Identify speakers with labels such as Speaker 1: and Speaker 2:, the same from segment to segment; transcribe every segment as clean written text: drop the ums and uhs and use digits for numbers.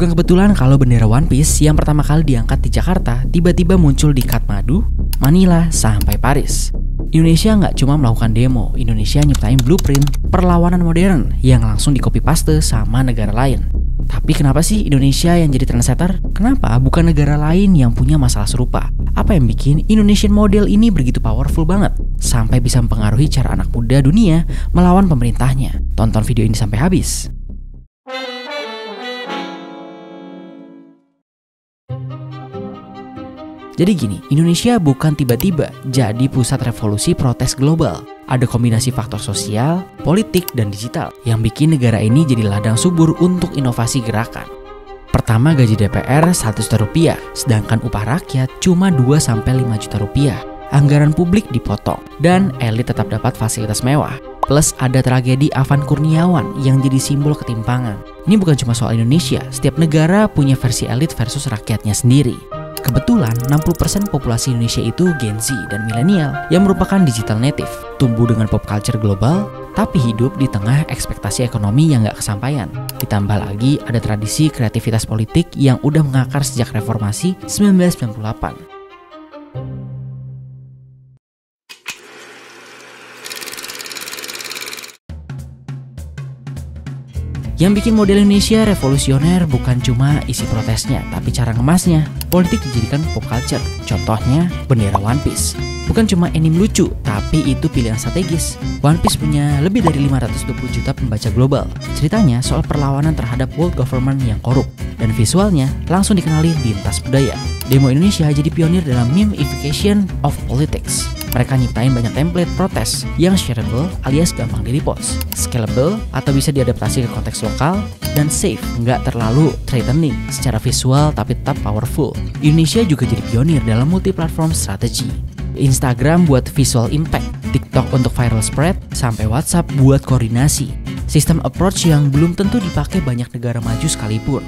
Speaker 1: Bukan kebetulan kalau bendera One Piece yang pertama kali diangkat di Jakarta tiba-tiba muncul di Kathmandu, Manila, sampai Paris. Indonesia nggak cuma melakukan demo, Indonesia nyiptain blueprint perlawanan modern yang langsung di-copy paste sama negara lain. Tapi kenapa sih Indonesia yang jadi trendsetter? Kenapa bukan negara lain yang punya masalah serupa? Apa yang bikin Indonesian model ini begitu powerful banget sampai bisa mempengaruhi cara anak muda dunia melawan pemerintahnya? Tonton video ini sampai habis. Jadi gini, Indonesia bukan tiba-tiba jadi pusat revolusi protes global. Ada kombinasi faktor sosial, politik, dan digital yang bikin negara ini jadi ladang subur untuk inovasi gerakan. Pertama, gaji DPR 1 juta rupiah, sedangkan upah rakyat cuma 2-5 juta rupiah. Anggaran publik dipotong, dan elit tetap dapat fasilitas mewah. Plus ada tragedi Afan Kurniawan yang jadi simbol ketimpangan. Ini bukan cuma soal Indonesia, setiap negara punya versi elit versus rakyatnya sendiri. Kebetulan 60% populasi Indonesia itu Gen Z dan milenial yang merupakan digital native, tumbuh dengan pop culture global, tapi hidup di tengah ekspektasi ekonomi yang gak kesampaian. Ditambah lagi ada tradisi kreativitas politik yang udah mengakar sejak reformasi 1998. Yang bikin model Indonesia revolusioner bukan cuma isi protesnya, tapi cara ngemasnya. Politik dijadikan pop culture. Contohnya, bendera One Piece. Bukan cuma anime lucu, tapi itu pilihan strategis. One Piece punya lebih dari 520 juta pembaca global. Ceritanya soal perlawanan terhadap world government yang korup. Dan visualnya langsung dikenali lintas budaya. Demo Indonesia jadi pionir dalam meme-ification of politics. Mereka nyiptain banyak template protes yang shareable alias gampang di-repost, scalable atau bisa diadaptasi ke konteks lokal, dan safe, nggak terlalu threatening secara visual tapi tetap powerful. Indonesia juga jadi pionir dalam multi-platform strategi. Instagram buat visual impact, TikTok untuk viral spread, sampai WhatsApp buat koordinasi. Sistem approach yang belum tentu dipakai banyak negara maju sekalipun.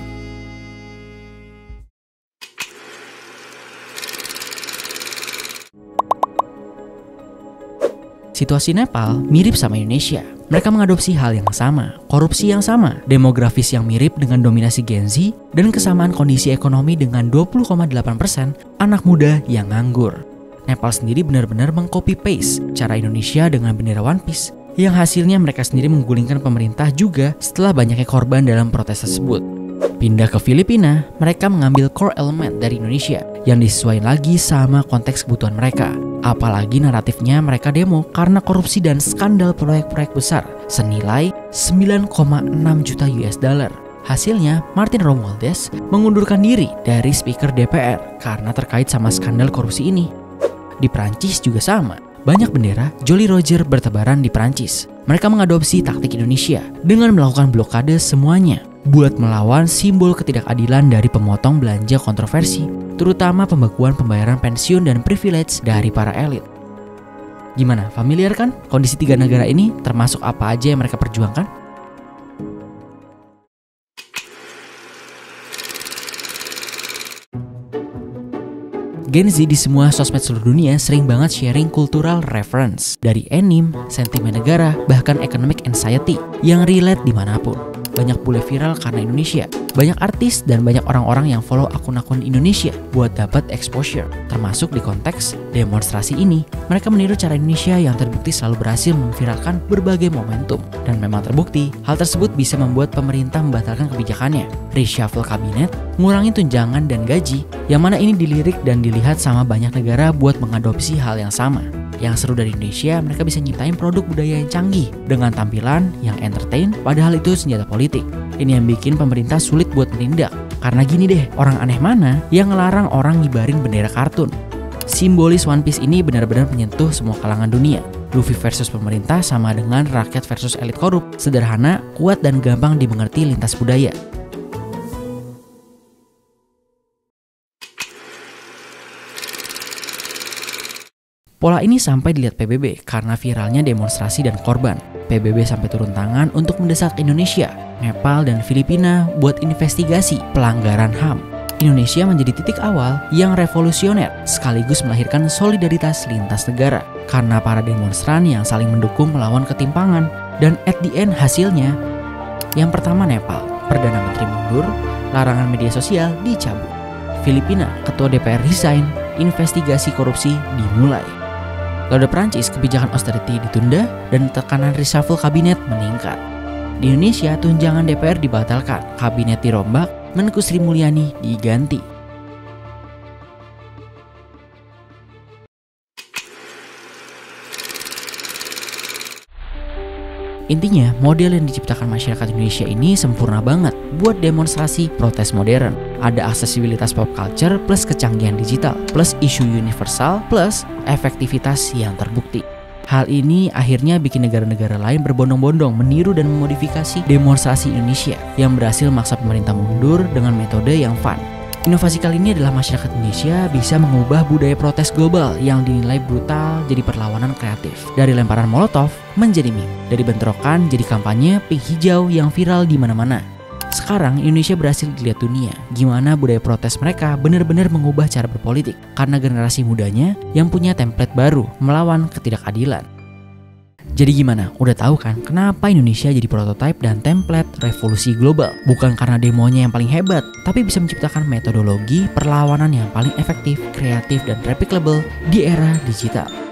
Speaker 1: Situasi Nepal mirip sama Indonesia. Mereka mengadopsi hal yang sama, korupsi yang sama, demografis yang mirip dengan dominasi Gen Z, dan kesamaan kondisi ekonomi dengan 20,8% anak muda yang nganggur. Nepal sendiri benar-benar meng-copy-paste cara Indonesia dengan bendera One Piece, yang hasilnya mereka sendiri menggulingkan pemerintah juga setelah banyaknya korban dalam protes tersebut. Pindah ke Filipina, mereka mengambil core element dari Indonesia yang disesuaikan lagi sama konteks kebutuhan mereka. Apalagi naratifnya mereka demo karena korupsi dan skandal proyek-proyek besar senilai 9,6 juta US dollar. Hasilnya, Martin Romualdez mengundurkan diri dari Speaker DPR karena terkait sama skandal korupsi ini. Di Prancis juga sama. Banyak bendera Jolly Roger bertebaran di Prancis. Mereka mengadopsi taktik Indonesia dengan melakukan blokade semuanya buat melawan simbol ketidakadilan dari pemotong belanja kontroversi, terutama pembekuan pembayaran pensiun dan privilege dari para elit. Gimana, familiar kan kondisi tiga negara ini, termasuk apa aja yang mereka perjuangkan? Gen Z di semua sosmed seluruh dunia sering banget sharing cultural reference dari anime, sentimen negara, bahkan economic anxiety yang relate dimanapun. Banyak bule viral karena Indonesia. Banyak artis dan banyak orang-orang yang follow akun-akun Indonesia buat dapat exposure. Termasuk di konteks demonstrasi ini, mereka meniru cara Indonesia yang terbukti selalu berhasil memviralkan berbagai momentum. Dan memang terbukti, hal tersebut bisa membuat pemerintah membatalkan kebijakannya, reshuffle kabinet, mengurangi tunjangan dan gaji, yang mana ini dilirik dan dilihat sama banyak negara buat mengadopsi hal yang sama. Yang seru dari Indonesia, mereka bisa nyiptain produk budaya yang canggih dengan tampilan yang entertain, padahal itu senjata politik. Ini yang bikin pemerintah sulit buat menindak. Karena gini deh, orang aneh mana yang ngelarang orang ngibarin bendera kartun? Simbolis One Piece ini benar-benar menyentuh semua kalangan dunia. Luffy versus pemerintah sama dengan rakyat versus elit korup. Sederhana, kuat dan gampang dimengerti lintas budaya. Pola ini sampai dilihat PBB karena viralnya demonstrasi dan korban. PBB sampai turun tangan untuk mendesak Indonesia, Nepal, dan Filipina buat investigasi pelanggaran HAM. Indonesia menjadi titik awal yang revolusioner sekaligus melahirkan solidaritas lintas negara karena para demonstran yang saling mendukung melawan ketimpangan. Dan at the end hasilnya, yang pertama Nepal, Perdana Menteri mundur, larangan media sosial dicabut. Filipina, ketua DPR resign, investigasi korupsi dimulai. Lalu Prancis, kebijakan austerity ditunda dan tekanan reshuffle kabinet meningkat. Di Indonesia, tunjangan DPR dibatalkan, kabinet dirombak, Menku Sri Mulyani diganti. Intinya, model yang diciptakan masyarakat Indonesia ini sempurna banget buat demonstrasi protes modern. Ada aksesibilitas pop culture plus kecanggihan digital, plus isu universal, plus efektivitas yang terbukti. Hal ini akhirnya bikin negara-negara lain berbondong-bondong meniru dan memodifikasi demonstrasi Indonesia yang berhasil maksa pemerintah mundur dengan metode yang fun. Inovasi kali ini adalah masyarakat Indonesia bisa mengubah budaya protes global yang dinilai brutal jadi perlawanan kreatif. Dari lemparan molotov menjadi meme, dari bentrokan jadi kampanye pink hijau yang viral di mana-mana. Sekarang Indonesia berhasil dilihat dunia gimana budaya protes mereka benar-benar mengubah cara berpolitik karena generasi mudanya yang punya template baru melawan ketidakadilan. Jadi gimana? Udah tahu kan kenapa Indonesia jadi prototipe dan template revolusi global? Bukan karena demonya yang paling hebat, tapi bisa menciptakan metodologi perlawanan yang paling efektif, kreatif, dan replicable di era digital.